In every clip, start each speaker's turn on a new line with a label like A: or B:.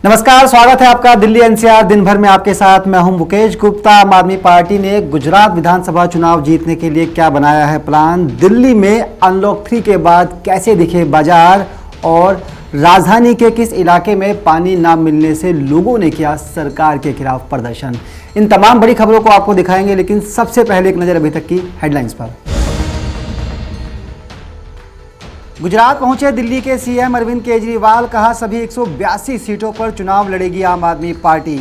A: नमस्कार, स्वागत है आपका दिल्ली एनसीआर दिन भर में आपके साथ मैं हूं मुकेश गुप्ता। आम आदमी पार्टी ने गुजरात विधानसभा चुनाव जीतने के लिए क्या बनाया है प्लान, दिल्ली में अनलॉक 3 के बाद कैसे दिखे बाजार और राजधानी के किस इलाके में पानी ना मिलने से लोगों ने किया सरकार के खिलाफ प्रदर्शन, इन तमाम बड़ी खबरों को आपको दिखाएंगे। लेकिन सबसे पहले एक नजर अभी तक की हेडलाइंस पर। गुजरात पहुंचे दिल्ली के सीएम अरविंद केजरीवाल, कहा सभी 182 सीटों पर चुनाव लड़ेगी आम आदमी पार्टी।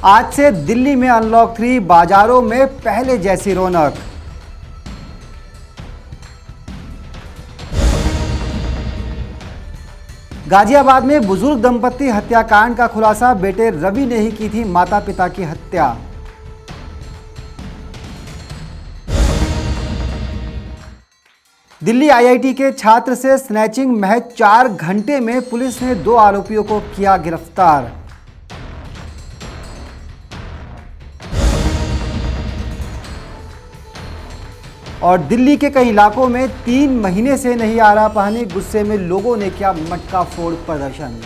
A: आज से दिल्ली में अनलॉक 3, बाजारों में पहले जैसी रौनक। गाजियाबाद में बुजुर्ग दंपति हत्याकांड का खुलासा, बेटे रवि ने ही की थी माता पिता की हत्या। दिल्ली आईआईटी के छात्र से स्नैचिंग, महज 4 घंटे में पुलिस ने 2 आरोपियों को किया गिरफ्तार। और दिल्ली के कई इलाकों में 3 महीने से नहीं आ रहा पानी, गुस्से में लोगों ने किया मटका फोड़ प्रदर्शन।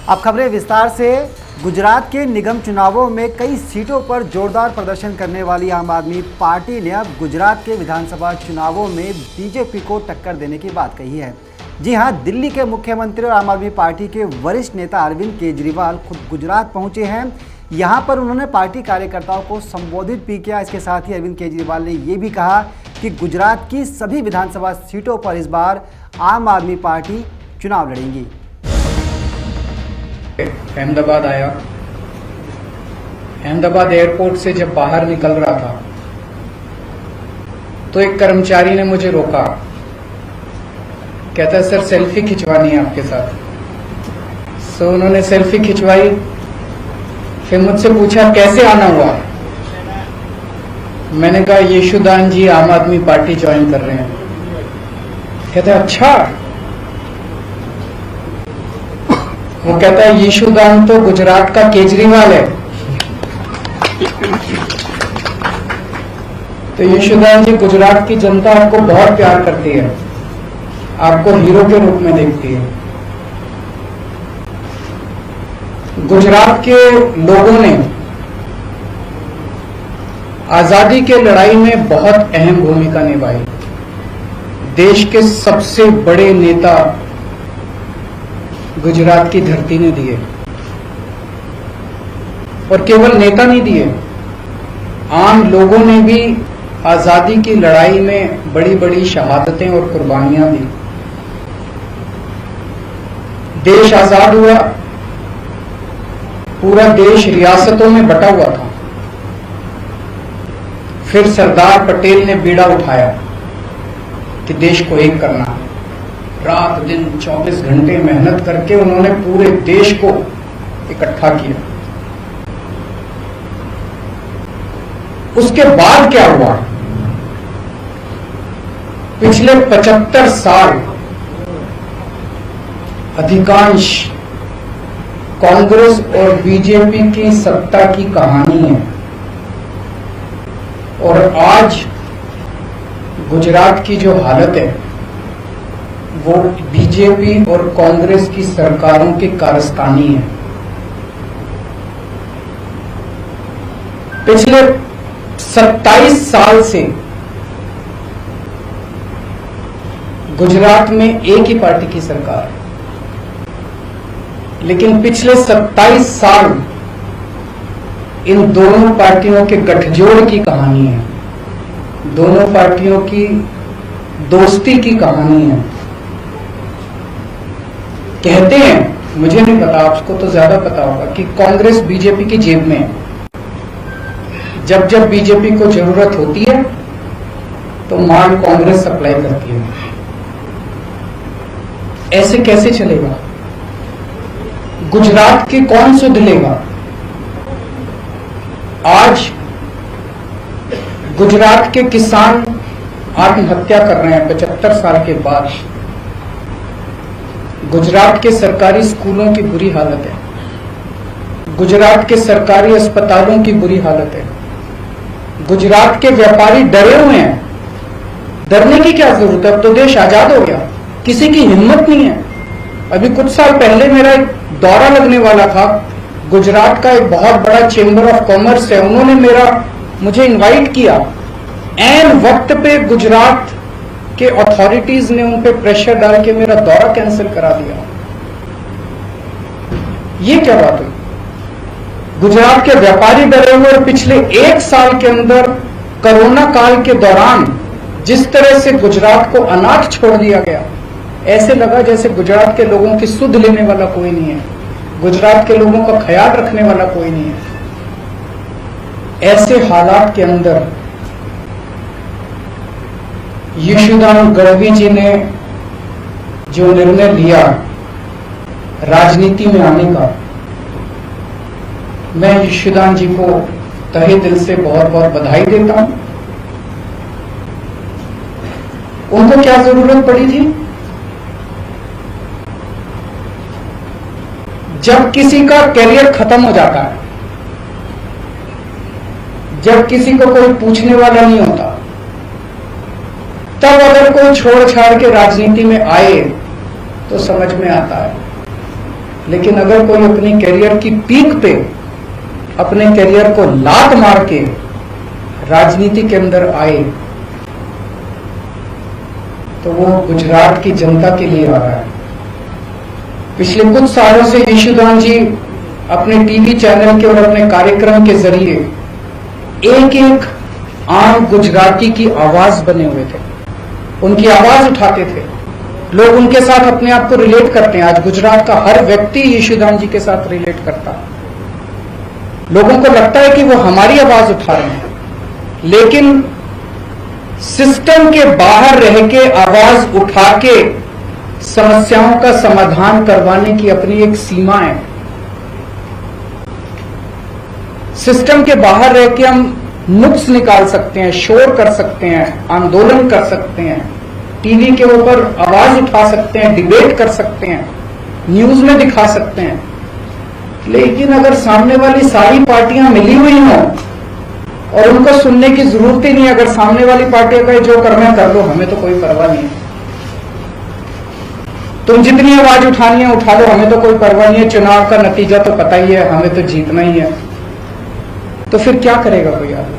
A: अब खबरें विस्तार से। गुजरात के निगम चुनावों में कई सीटों पर जोरदार प्रदर्शन करने वाली आम आदमी पार्टी ने अब गुजरात के विधानसभा चुनावों में बीजेपी को टक्कर देने की बात कही है। जी हां, दिल्ली के मुख्यमंत्री और आम आदमी पार्टी के वरिष्ठ नेता अरविंद केजरीवाल खुद गुजरात पहुंचे हैं। यहां पर उन्होंने पार्टी कार्यकर्ताओं को संबोधित भी किया। इसके साथ ही अरविंद केजरीवाल ने ये भी कहा कि गुजरात की सभी विधानसभा सीटों पर इस बार आम आदमी पार्टी चुनाव लड़ेगी।
B: अहमदाबाद आया। अहमदाबाद एयरपोर्ट से जब बाहर निकल रहा था तो एक कर्मचारी ने मुझे रोका, कहता है सर सेल्फी खिंचवानी है आपके साथ। सो उन्होंने सेल्फी खिंचवाई, फिर मुझसे पूछा कैसे आना हुआ। मैंने कहा यशुदान जी आम आदमी पार्टी ज्वाइन कर रहे हैं। कहता है अच्छा। वो कहता है यशुदान तो गुजरात का केजरीवाल है। तो यशुदान जी, गुजरात की जनता आपको बहुत प्यार करती है, आपको हीरो के रूप में देखती है। गुजरात के लोगों ने आजादी के लड़ाई में बहुत अहम भूमिका निभाई। देश के सबसे बड़े नेता गुजरात की धरती ने दिए, और केवल नेता नहीं दिए, आम लोगों ने भी आजादी की लड़ाई में बड़ी बड़ी शहादतें और कुर्बानियां दी। देश आजाद हुआ, पूरा देश रियासतों में बटा हुआ था। फिर सरदार पटेल ने बीड़ा उठाया कि देश को एक करना है। रात दिन 24 घंटे मेहनत करके उन्होंने पूरे देश को इकट्ठा किया। उसके बाद क्या हुआ? पिछले 75 साल अधिकांश कांग्रेस और बीजेपी की सत्ता की कहानी है, और आज गुजरात की जो हालत है वो बीजेपी और कांग्रेस की सरकारों की कारस्तानी है। पिछले 27 साल से गुजरात में एक ही पार्टी की सरकार है, लेकिन पिछले 27 साल इन दोनों पार्टियों के गठजोड़ की कहानी है, दोनों पार्टियों की दोस्ती की कहानी है। कहते हैं, मुझे नहीं पता, आपको तो ज्यादा पता होगा, कि कांग्रेस बीजेपी की जेब में है। जब जब बीजेपी को जरूरत होती है तो माल कांग्रेस सप्लाई करती है। ऐसे कैसे चलेगा? गुजरात की कौन सुध लेगा? आज गुजरात के किसान आत्महत्या कर रहे हैं 75 साल के बाद। गुजरात के सरकारी स्कूलों की बुरी हालत है, गुजरात के सरकारी अस्पतालों की बुरी हालत है। गुजरात के व्यापारी डरे हुए हैं। डरने की क्या जरूरत है, अब तो देश आजाद हो गया, किसी की हिम्मत नहीं है। अभी कुछ साल पहले मेरा एक दौरा लगने वाला था, गुजरात का एक बहुत बड़ा चेंबर ऑफ कॉमर्स है, उन्होंने मुझे इनवाइट किया। ऐन वक्त पे गुजरात के अथॉरिटीज ने उन पे प्रेशर डाल के मेरा दौरा कैंसिल करा दिया। ये क्या बात हुई? गुजरात के व्यापारी डरे हुए और पिछले 1 साल के अंदर कोरोना काल के दौरान जिस तरह से गुजरात को अनाथ छोड़ दिया गया, ऐसे लगा जैसे गुजरात के लोगों की सुध लेने वाला कोई नहीं है, गुजरात के लोगों का ख्याल रखने वाला कोई नहीं है। ऐसे हालात के अंदर यशोदान गढ़वी जी ने जो निर्णय लिया राजनीति में आने का, मैं यशोदान जी को तहे दिल से बहुत बहुत बधाई देता हूं। उनको क्या जरूरत पड़ी थी? जब किसी का करियर खत्म हो जाता है, जब किसी को कोई पूछने वाला नहीं होता, तब अगर कोई छोड़ छाड़ के राजनीति में आए तो समझ में आता है। लेकिन अगर कोई अपनी करियर की पीक पे अपने करियर को लात मार के राजनीति के अंदर आए तो वो गुजरात की जनता के लिए आ रहा है। पिछले कुछ सालों से यशोदान जी अपने टीवी चैनल के और अपने कार्यक्रम के जरिए एक एक आम गुजराती की आवाज बने हुए थे, उनकी आवाज उठाते थे। लोग उनके साथ अपने आप को रिलेट करते हैं। आज गुजरात का हर व्यक्ति यशोदान जी के साथ रिलेट करता है। लोगों को लगता है कि वो हमारी आवाज उठा रहे हैं, लेकिन सिस्टम के बाहर रह के आवाज उठा के समस्याओं का समाधान करवाने की अपनी एक सीमा है। सिस्टम के बाहर रह के हम नुक्स निकाल सकते हैं, शोर कर सकते हैं, आंदोलन कर सकते हैं, टीवी के ऊपर आवाज उठा सकते हैं, डिबेट कर सकते हैं, न्यूज में दिखा सकते हैं। लेकिन अगर सामने वाली सारी पार्टियां मिली हुई हों और उनको सुनने की जरूरत ही नहीं, अगर सामने वाली पार्टियां कहे जो करना है कर लो, हमें तो कोई परवाह नहीं है, तुम जितनी आवाज उठानी है उठा लो, हमें तो कोई परवाह नहीं है, चुनाव का नतीजा तो पता ही है, हमें तो जीतना ही है, तो फिर क्या करेगा कोई आदमी?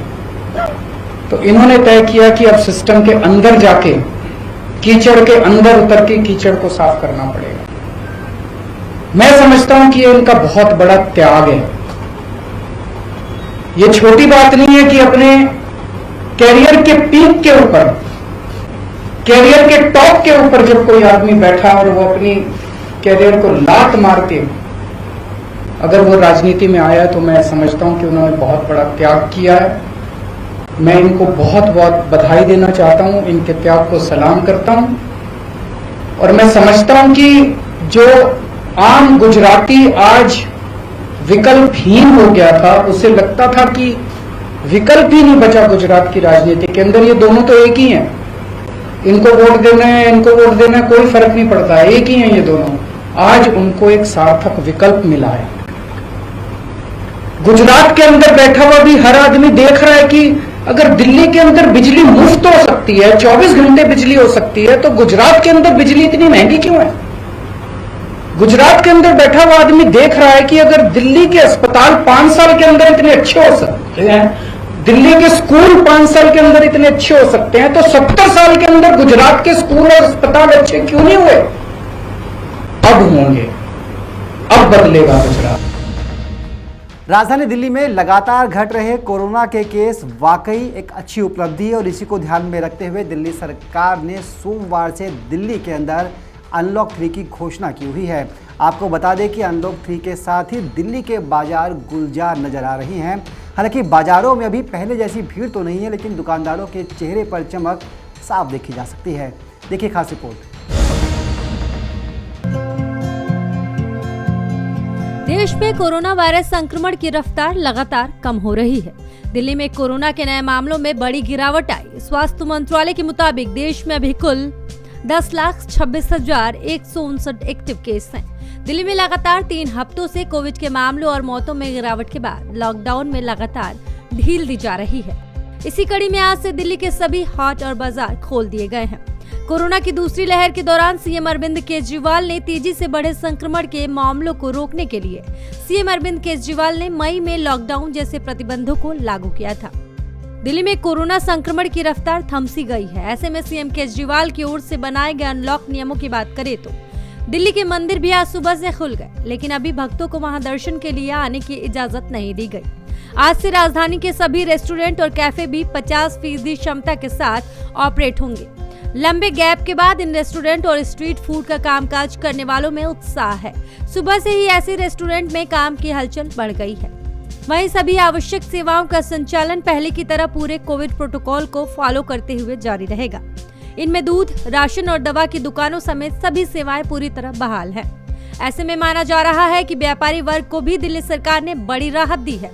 B: तो इन्होंने तय किया कि अब सिस्टम के अंदर जाके कीचड़ के अंदर उतर के कीचड़ को साफ करना पड़ेगा। मैं समझता हूं कि ये इनका बहुत बड़ा त्याग है। ये छोटी बात नहीं है कि अपने कैरियर के पीक के ऊपर, कैरियर के टॉप के ऊपर जब कोई आदमी बैठा और वो अपनी कैरियर को लात मार के अगर वो राजनीति में आया, तो मैं समझता हूं कि उन्होंने बहुत बड़ा त्याग किया है। मैं इनको बहुत बहुत बधाई देना चाहता हूं, इनके त्याग को सलाम करता हूं। और मैं समझता हूं कि जो आम गुजराती आज विकल्पहीन हो गया था, उसे लगता था कि विकल्प ही नहीं बचा गुजरात की राजनीति के अंदर, ये दोनों तो एक ही हैं, इनको वोट देना है, इनको वोट देना है, कोई फर्क नहीं पड़ता, एक ही हैं ये दोनों। आज उनको एक सार्थक विकल्प मिला है। गुजरात के अंदर बैठा हुआ भी हर आदमी देख रहा है कि अगर दिल्ली के अंदर बिजली मुफ्त हो सकती है, 24 घंटे बिजली हो सकती है, तो गुजरात के अंदर बिजली इतनी महंगी क्यों है? गुजरात के अंदर बैठा हुआ आदमी देख रहा है कि अगर दिल्ली के अस्पताल 5 साल के अंदर इतने अच्छे हो सकते हैं, दिल्ली के स्कूल 5 साल के अंदर इतने अच्छे हो सकते हैं, तो 70 साल के अंदर गुजरात के स्कूल और अस्पताल अच्छे क्यों नहीं हुए? अब होंगे, अब बदलेगा गुजरात।
A: राजधानी दिल्ली में लगातार घट रहे कोरोना के केस वाकई एक अच्छी उपलब्धि है और इसी को ध्यान में रखते हुए दिल्ली सरकार ने सोमवार से दिल्ली के अंदर अनलॉक 3 की घोषणा की हुई है। आपको बता दें कि अनलॉक 3 के साथ ही दिल्ली के बाजार गुलजार नजर आ रही हैं। हालांकि बाजारों में अभी पहले जैसी भीड़ तो नहीं है, लेकिन दुकानदारों के चेहरे पर चमक साफ देखी जा सकती है। देखिए खास रिपोर्ट।
C: देश में कोरोना वायरस संक्रमण की रफ्तार लगातार कम हो रही है। दिल्ली में कोरोना के नए मामलों में बड़ी गिरावट आई। स्वास्थ्य मंत्रालय के मुताबिक देश में अभी कुल 10,26,159 एक्टिव केस हैं। दिल्ली में लगातार 3 हफ्तों से कोविड के मामलों और मौतों में गिरावट के बाद लॉकडाउन में लगातार ढील दी जा रही है। इसी कड़ी में आज से दिल्ली के सभी हाट और बाजार खोल दिए गए हैं। कोरोना की दूसरी लहर के दौरान सीएम अरविंद केजरीवाल ने तेजी से बढ़े संक्रमण के मामलों को रोकने के लिए सीएम अरविंद केजरीवाल ने मई में लॉकडाउन जैसे प्रतिबंधों को लागू किया था। दिल्ली में कोरोना संक्रमण की रफ्तार थम सी गई है। ऐसे में सीएम केजरीवाल की ओर से बनाए गए अनलॉक नियमों की बात करें तो दिल्ली के मंदिर भी आज सुबह से खुल गए, लेकिन अभी भक्तों को वहां दर्शन के लिए आने की इजाजत नहीं दी गई। आज से राजधानी के सभी रेस्टोरेंट और कैफे भी 50% क्षमता के साथ ऑपरेट होंगे। लंबे गैप के बाद इन रेस्टोरेंट और स्ट्रीट फूड का कामकाज करने वालों में उत्साह है। सुबह से ही ऐसे रेस्टोरेंट में काम की हलचल बढ़ गई है। वहीं सभी आवश्यक सेवाओं का संचालन पहले की तरह पूरे कोविड प्रोटोकॉल को फॉलो करते हुए जारी रहेगा। इनमें दूध, राशन और दवा की दुकानों समेत सभी सेवाएं पूरी तरह बहाल है। ऐसे में माना जा रहा है कि व्यापारी वर्ग को भी दिल्ली सरकार ने बड़ी राहत दी है।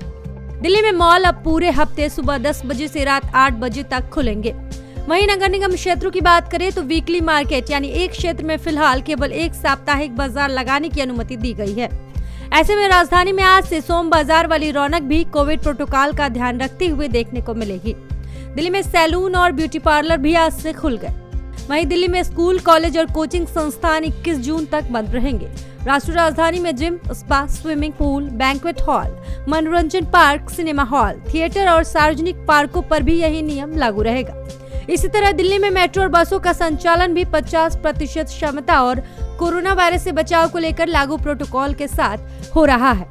C: दिल्ली में मॉल अब पूरे हफ्ते सुबह 10 बजे से रात 8 बजे तक खुलेंगे। वहीं नगर निगम क्षेत्रों की बात करें तो वीकली मार्केट यानी एक क्षेत्र में फिलहाल केवल एक साप्ताहिक बाजार लगाने की अनुमति दी गई है। ऐसे में राजधानी में आज से सोम बाजार वाली रौनक भी कोविड प्रोटोकॉल का ध्यान रखते हुए देखने को मिलेगी। दिल्ली में सैलून और ब्यूटी पार्लर भी आज से खुल गए। वहीं दिल्ली में स्कूल, कॉलेज और कोचिंग संस्थान 21 जून तक बंद रहेंगे। राष्ट्रीय राजधानी में gym, spa, swimming pool, banquet hall, मनोरंजन पार्क, सिनेमा हॉल, थिएटर और सार्वजनिक पार्कों पर भी यही नियम लागू रहेगा। इसी तरह दिल्ली में मेट्रो और बसों का संचालन भी 50% क्षमता और कोरोना वायरस से बचाव को लेकर लागू प्रोटोकॉल के साथ हो रहा है।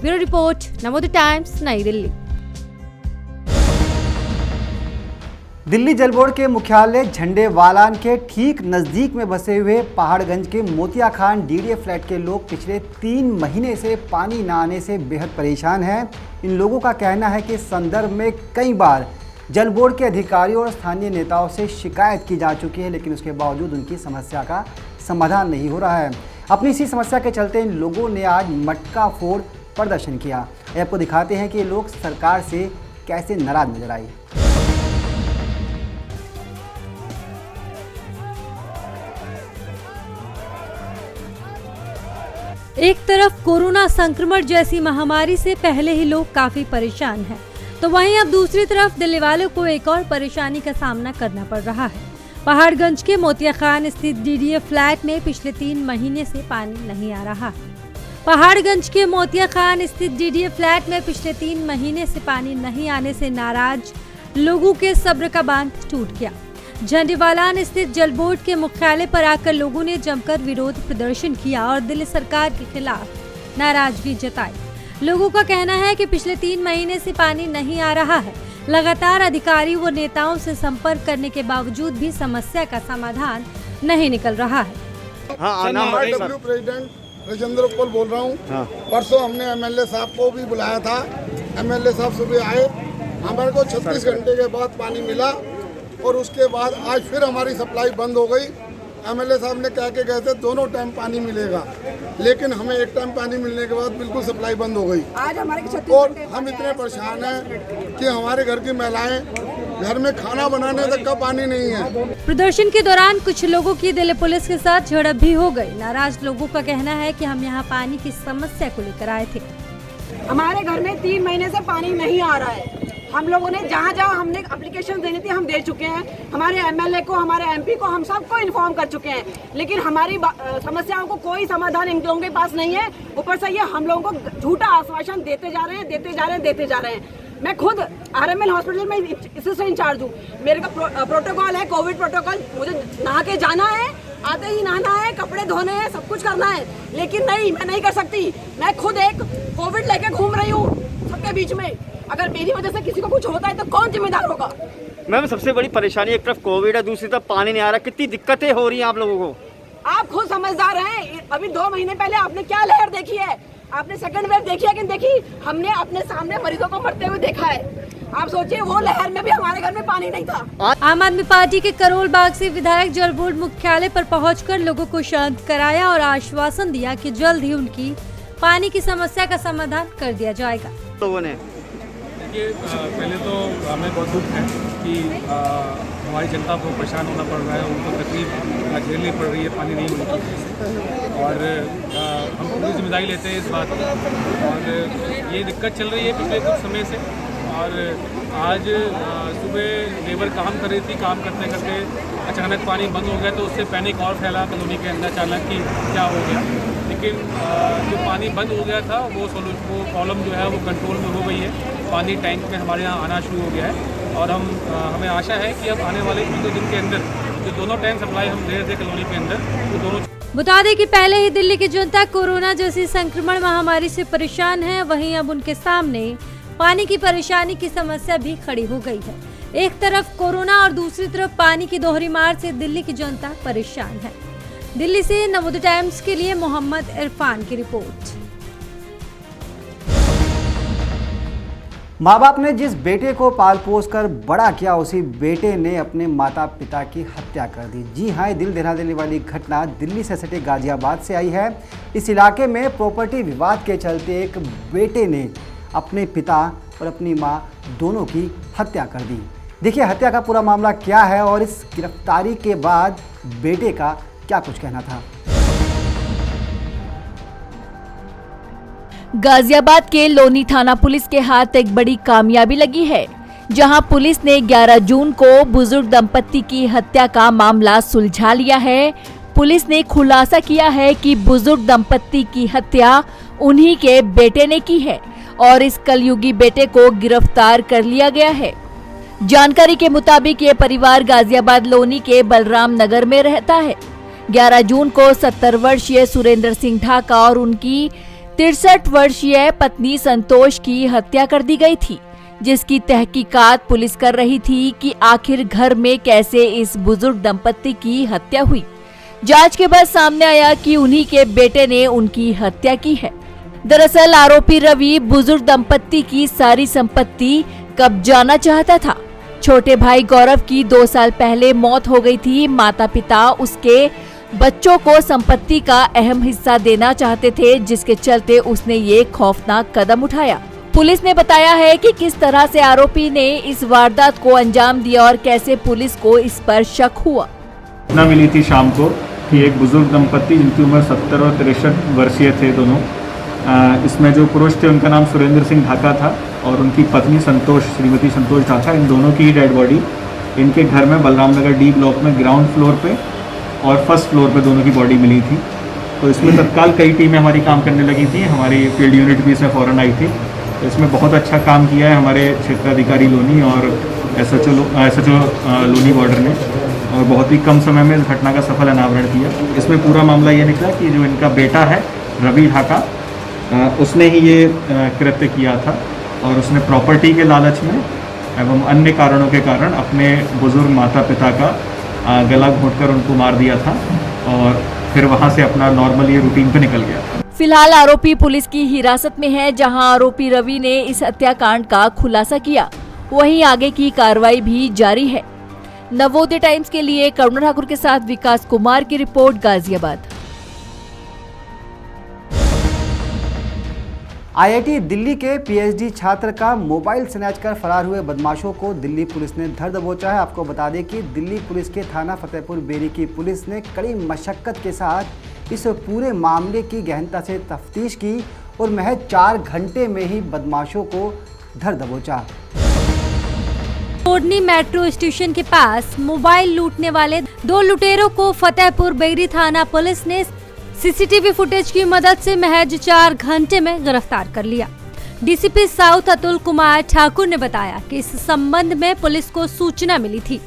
C: ब्यूरो रिपोर्ट, नवोदय टाइम्स, नई दिल्ली।
A: दिल्ली जल बोर्ड के मुख्यालय झंडेवालान के ठीक नजदीक में बसे हुए पहाड़गंज के मोतिया खान डीडीए फ्लैट के लोग पिछले 3 महीने से पानी न आने से बेहद परेशान हैं। इन लोगों का कहना है कि इस संदर्भ में कई बार जल बोर्ड के अधिकारियों और स्थानीय नेताओं से शिकायत की जा चुकी है, लेकिन उसके बावजूद उनकी समस्या का समाधान नहीं हो रहा है। अपनी इसी समस्या के चलते इन लोगों ने आज मटका फोड़ प्रदर्शन किया। आपको दिखाते हैं कि ये लोग सरकार से कैसे नाराज नजर आए।
C: एक तरफ कोरोना संक्रमण जैसी महामारी से पहले ही लोग काफी परेशान हैं, तो वहीं अब दूसरी तरफ दिल्ली वालों को एक और परेशानी का सामना करना पड़ रहा है। पहाड़गंज के मोतिया खान स्थित डीडीए फ्लैट में पिछले 3 महीने से पानी नहीं आ रहा है। पहाड़गंज के मोतिया खान स्थित डीडीए फ्लैट में पिछले 3 महीने से पानी नहीं आने से नाराज लोगों के सब्र का बांध टूट गया। झंडेवालान स्थित जल बोर्ड के मुख्यालय पर आकर लोगों ने जमकर विरोध प्रदर्शन किया और दिल्ली सरकार के खिलाफ नाराजगी जताई। लोगों का कहना है कि पिछले 3 महीने से पानी नहीं आ रहा है। लगातार अधिकारियों व नेताओं से संपर्क करने के बावजूद भी समस्या का समाधान नहीं निकल रहा है।
D: डब्ल्यू प्रेसिडेंट राजेंद्र कोल बोल रहा हूँ। परसों हमने एमएलए साहब को भी बुलाया था। एमएलए साहब सुबह आए, हमारे को 36 घंटे के बाद पानी मिला और उसके बाद आज फिर हमारी सप्लाई बंद हो गई। एमएलए साहब ने कह के गए थे 2 टाइम पानी मिलेगा, लेकिन हमें 1 टाइम पानी मिलने के बाद बिल्कुल सप्लाई बंद हो गई। आज हमारे और हम इतने परेशान हैं कि हमारे घर की महिलाएं घर में खाना बनाने तक का पानी नहीं है।
C: प्रदर्शन के दौरान कुछ लोगों की दिल्ली पुलिस के साथ झड़प भी हो गई। नाराज लोगों का कहना है कि हम यहाँ पानी की समस्या को लेकर आए थे।
E: हमारे घर में 3 महीने से पानी नहीं आ रहा है। हम लोगों ने जहाँ हमने एप्लीकेशन देनी थी हम दे चुके हैं। हमारे एमएलए को, हमारे एमपी को, हम सबको इन्फॉर्म कर चुके हैं, लेकिन हमारी समस्याओं को कोई समाधान इन लोगों के पास नहीं है। ऊपर से ये हम लोगों को झूठा आश्वासन देते जा रहे हैं। मैं खुद आरएमएल हॉस्पिटल में असिस्टेंट इंचार्ज हूँ। मेरे का प्रोटोकॉल है, कोविड प्रोटोकॉल। मुझे नहा के जाना है, आते ही नहाना है, कपड़े धोने हैं, सब कुछ करना है, लेकिन नहीं, मैं नहीं कर सकती। मैं खुद एक कोविड लेके घूम रही हूँ सबके बीच में। अगर मेरी वजह से किसी को कुछ होता है तो कौन जिम्मेदार होगा?
F: मैम, सबसे बड़ी परेशानी एक तरफ कोविड है, दूसरी तरफ पानी नहीं आ रहा। कितनी दिक्कतें हो रही हैं आप लोगों को?
E: आप खुद समझदार हैं। अभी 2 महीने पहले आपने क्या लहर देखी है? आपने सेकंड वेव देखी है कि नहीं देखी? हमने अपने सामने मरीजों को मरते हुए देखा है। आप सोचिए, वो लहर में भी हमारे घर में पानी नहीं था।
C: आम आदमी पार्टी के करोल बाग से विधायक जल बोर्ड मुख्यालय पर पहुंचकर लोगों को शांत कराया और आश्वासन दिया कि जल्द ही उनकी पानी की समस्या का समाधान कर दिया जाएगा।
F: लोगों ने
G: पहले तो हमें बहुत दुख है कि हमारी जनता को परेशान होना पड़ रहा है, उनको तकलीफ झेलनी पड़ रही है पानी नहीं मिलने की, और हम पूरी जिम्मेदारी लेते हैं इस बात की। और ये दिक्कत चल रही है पिछले कुछ समय से, और आज सुबह लेबर काम कर रही थी, काम करते करते अचानक पानी बंद हो गया तो उससे पैनिक और फैला कॉलोनी के अंदर अचानक कि क्या हो गया। लेकिन जो पानी बंद हो गया था वो प्रॉब्लम जो है वो कंट्रोल में हो गई है। पानी टैंक में हमारे यहाँ आना शुरू हो गया है और हमें आशा है कि अब आने वाले 3 दिन के अंदर जो दोनों टैंक सप्लाई हम दे रहे थे कॉलोनी के अंदर वो दोनों।
C: बता दें कि पहले ही दिल्ली की जनता कोरोना जैसी संक्रमण महामारी से परेशान है, वहीं अब उनके सामने पानी की परेशानी की समस्या भी खड़ी हो गई है। एक तरफ कोरोना और दूसरी तरफ पानी की दोहरी मार से दिल्ली की जनता परेशान है। दिल्ली से नवोदय टाइम्स के लिए मोहम्मद इरफान की रिपोर्ट।
A: माँ बाप ने जिस बेटे को पाल पोस कर बड़ा किया, उसी बेटे ने अपने माता पिता की हत्या कर दी। जी हाँ, दिल दहला देने वाली घटना दिल्ली से सटे गाजियाबाद से आई है। इस इलाके में प्रॉपर्टी विवाद के चलते एक बेटे ने अपने पिता और अपनी माँ दोनों की हत्या कर दी। देखिए हत्या का पूरा मामला क्या है और इस गिरफ्तारी के बाद बेटे का क्या कुछ कहना था।
H: गाजियाबाद के लोनी थाना पुलिस के हाथ एक बड़ी कामयाबी लगी है, जहां पुलिस ने 11 जून को बुजुर्ग दंपत्ति की हत्या का मामला सुलझा लिया है। पुलिस ने खुलासा किया है कि बुजुर्ग दंपत्ति की हत्या उन्हीं के बेटे ने की है और इस कलयुगी बेटे को गिरफ्तार कर लिया गया है। जानकारी के मुताबिक ये परिवार गाजियाबाद लोनी के बलराम नगर में रहता है। 11 जून को 70 वर्षीय सुरेंद्र सिंह ढाका और उनकी 63 वर्षीय पत्नी संतोष की हत्या कर दी गई थी, जिसकी तहकीकात पुलिस कर रही थी कि आखिर घर में कैसे इस बुजुर्ग दंपत्ति की हत्या हुई। जांच के बाद सामने आया कि उन्हीं के बेटे ने उनकी हत्या की है। दरअसल आरोपी रवि बुजुर्ग दंपत्ति की सारी संपत्ति कब्जाना चाहता था। छोटे भाई गौरव की 2 साल पहले मौत हो गई थी। माता पिता उसके बच्चों को संपत्ति का अहम हिस्सा देना चाहते थे, जिसके चलते उसने ये खौफनाक कदम उठाया। पुलिस ने बताया है कि किस तरह से आरोपी ने इस वारदात को अंजाम दिया और कैसे पुलिस को इस पर शक हुआ।
I: सूचना मिली थी शाम को कि एक बुजुर्ग दंपत्ति जिनकी उम्र 70 और 63 वर्षीय थे दोनों, इसमें जो पुरुष थे उनका नाम सुरेंद्र सिंह ढाका था और उनकी पत्नी संतोष, श्रीमती संतोष ढाका, इन दोनों की डेड बॉडी इनके घर में बलराम नगर डी ब्लॉक में ग्राउंड फ्लोर पे और फर्स्ट फ्लोर पे दोनों की बॉडी मिली थी। तो इसमें तत्काल कई टीमें हमारी काम करने लगी थी। हमारी फील्ड यूनिट भी इसमें फ़ौरन आई थी। तो इसमें बहुत अच्छा काम किया है हमारे क्षेत्राधिकारी लोनी और एसएचओ लोनी बॉर्डर ने, और बहुत ही कम समय में इस घटना का सफल अनावरण किया। इसमें पूरा मामला ये निकला कि जो इनका बेटा है रवि ढाका, उसने ही ये कृत्य किया था और उसने प्रॉपर्टी के लालच में एवं अन्य कारणों के कारण अपने बुजुर्ग माता पिता का गला घोंटकर उनको मार दिया था और फिर वहां से अपना नॉर्मल ये रूटीन पे निकल गया।
H: फिलहाल आरोपी पुलिस की हिरासत में है, जहां आरोपी रवि ने इस हत्याकांड का खुलासा किया। वहीं आगे की कार्रवाई भी जारी है। नवोदय टाइम्स के लिए करुणा ठाकुर के साथ विकास कुमार की रिपोर्ट, गाजियाबाद।
A: आईआईटी दिल्ली के पीएचडी छात्र का मोबाइल स्नैच कर फरार हुए बदमाशों को दिल्ली पुलिस ने धर दबोचा है। आपको बता दें कि दिल्ली पुलिस के थाना फतेहपुर बेरी की पुलिस ने कड़ी मशक्कत के साथ इस पूरे मामले की गहनता से तफ्तीश की और महज 4 घंटे में ही बदमाशों को धर दबोचा।
C: कोटनी मेट्रो स्टेशन के पास मोबाइल लूटने वाले 2 लुटेरों को फतेहपुर बेरी थाना पुलिस ने सीसीटीवी फुटेज की मदद से महज 4 घंटे में गिरफ्तार कर लिया। डीसीपी साउथ अतुल कुमार ठाकुर ने बताया कि इस संबंध में पुलिस को सूचना मिली थी,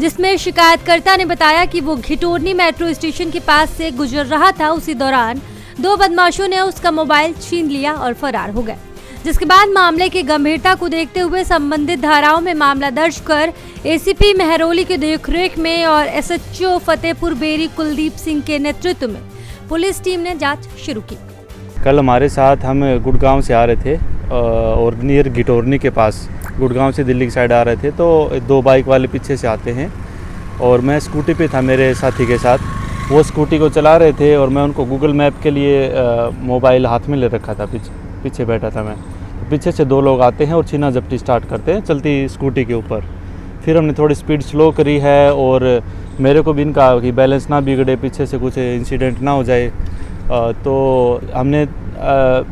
C: जिसमें शिकायतकर्ता ने बताया कि वो घिटोरनी मेट्रो स्टेशन के पास से गुजर रहा था। उसी दौरान 2 बदमाशों ने उसका मोबाइल छीन लिया और फरार हो गए, जिसके बाद मामले की गंभीरता को देखते हुए संबंधित धाराओं में मामला दर्ज कर एसीपी मेहरौली की देखरेख में और एसएचओ फतेहपुर बेरी कुलदीप सिंह के नेतृत्व में पुलिस टीम ने जांच शुरू की।
J: कल हमारे साथ हम गुड़गांव से आ रहे थे और नियर घिटोरनी के पास, गुड़गांव से दिल्ली की साइड आ रहे थे, तो 2 बाइक वाले पीछे से आते हैं और मैं स्कूटी पे था मेरे साथी के साथ। वो स्कूटी को चला रहे थे और मैं उनको गूगल मैप के लिए मोबाइल हाथ में ले रखा था, पीछे बैठा था मैं। तो पीछे से 2 लोग आते हैं और छीना झपटी स्टार्ट करते हैं चलती स्कूटी के ऊपर। फिर हमने थोड़ी स्पीड स्लो करी है और मेरे को भी इनका कि बैलेंस ना बिगड़े, पीछे से कुछ इंसिडेंट ना हो जाए, तो हमने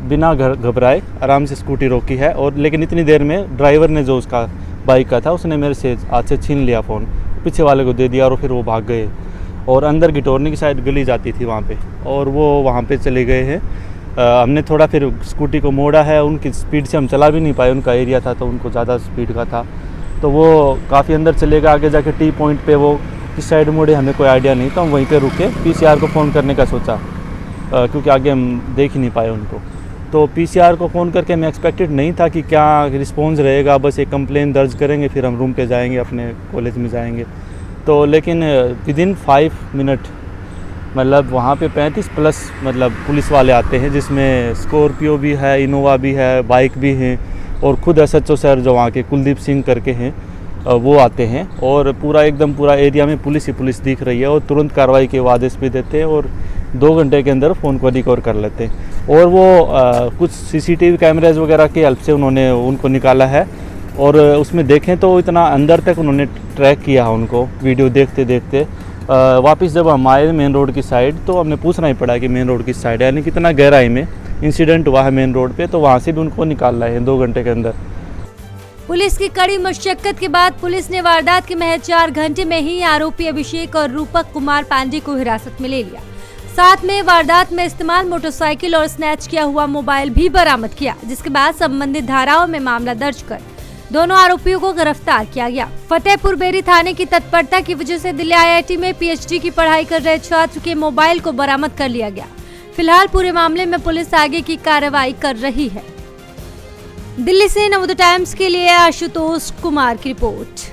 J: बिना घबराए आराम से स्कूटी रोकी है। और लेकिन इतनी देर में ड्राइवर ने जो उसका बाइक का था उसने मेरे से हाथ से छीन लिया फ़ोन, पीछे वाले को दे दिया और फिर वो भाग गए। और अंदर गिटोरनी की साइड गली जाती थी वहाँ पे, और वो वहाँ पे चले गए हैं। हमने थोड़ा फिर स्कूटी को मोड़ा है, उनकी स्पीड से हम चला भी नहीं पाए, उनका एरिया था तो उनको ज़्यादा स्पीड का था, तो वो काफ़ी अंदर चले गए। आगे जाके टी पॉइंट पे वो किस साइड मुड़े हमें कोई आइडिया नहीं, तो हम वहीं पे रुके। पीसीआर को फ़ोन करने का सोचा क्योंकि आगे हम देख ही नहीं पाए उनको, तो पीसीआर को फ़ोन करके हमें एक्सपेक्टेड नहीं था कि क्या रिस्पॉन्स रहेगा। बस एक कंप्लेन दर्ज करेंगे, फिर हम रूम पे जाएंगे, अपने कॉलेज में जाएंगे। तो लेकिन विदिन 5 मिनट मतलब वहाँ पे 35+ मतलब पुलिस वाले आते हैं, जिसमें स्कॉर्पियो भी है, इनोवा भी है, बाइक भी हैं, और खुद SHO सर जो वहाँ के कुलदीप सिंह करके हैं वो आते हैं। और पूरा एकदम पूरा एरिया में पुलिस ही पुलिस दिख रही है, और तुरंत कार्रवाई के आदेश भी देते हैं, और 2 घंटे के अंदर फ़ोन को रिकवर कर लेते हैं। और वो कुछ CCTV कैमरेज वगैरह की हेल्प से उन्होंने उनको निकाला है, और उसमें देखें तो इतना अंदर तक उन्होंने ट्रैक किया है उनको, वीडियो देखते देखते। वापस जब हम आए मेन रोड की साइड, तो हमें पूछना ही पड़ा कि मेन रोड की साइड है, यानी कितना गहराई में इंसिडेंट हुआ है मेन रोड पे, तो वहाँ से भी उनको निकाल रहे हैं 2 घंटे के अंदर।
C: पुलिस की कड़ी मशक्कत के बाद पुलिस ने वारदात के महज 4 घंटे में ही आरोपी अभिषेक और रूपक कुमार पांडे को हिरासत में ले लिया। साथ में वारदात में इस्तेमाल मोटरसाइकिल और स्नैच किया हुआ मोबाइल भी बरामद किया, जिसके बाद संबंधित धाराओं में मामला दर्ज कर दोनों आरोपियों को गिरफ्तार किया गया। फतेहपुर बेरी थाने की तत्परता की वजह से दिल्ली IIT में PhD की पढ़ाई कर रहे छात्र के मोबाइल को बरामद कर लिया गया। फिलहाल पूरे मामले में पुलिस आगे की कार्रवाई कर रही है। दिल्ली से नवोदय टाइम्स के लिए आशुतोष कुमार की रिपोर्ट।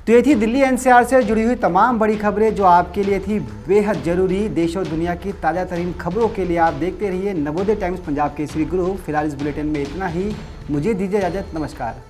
A: तो ये थी दिल्ली NCR से जुड़ी हुई तमाम बड़ी खबरें जो आपके लिए थी बेहद जरूरी। देश और दुनिया की ताज़ा तरीन खबरों के लिए आप देखते रहिए नवोदय टाइम्स पंजाब केसरी ग्रुप। फिलहाल इस बुलेटिन में इतना ही, मुझे दीजिए इजाज़त, नमस्कार।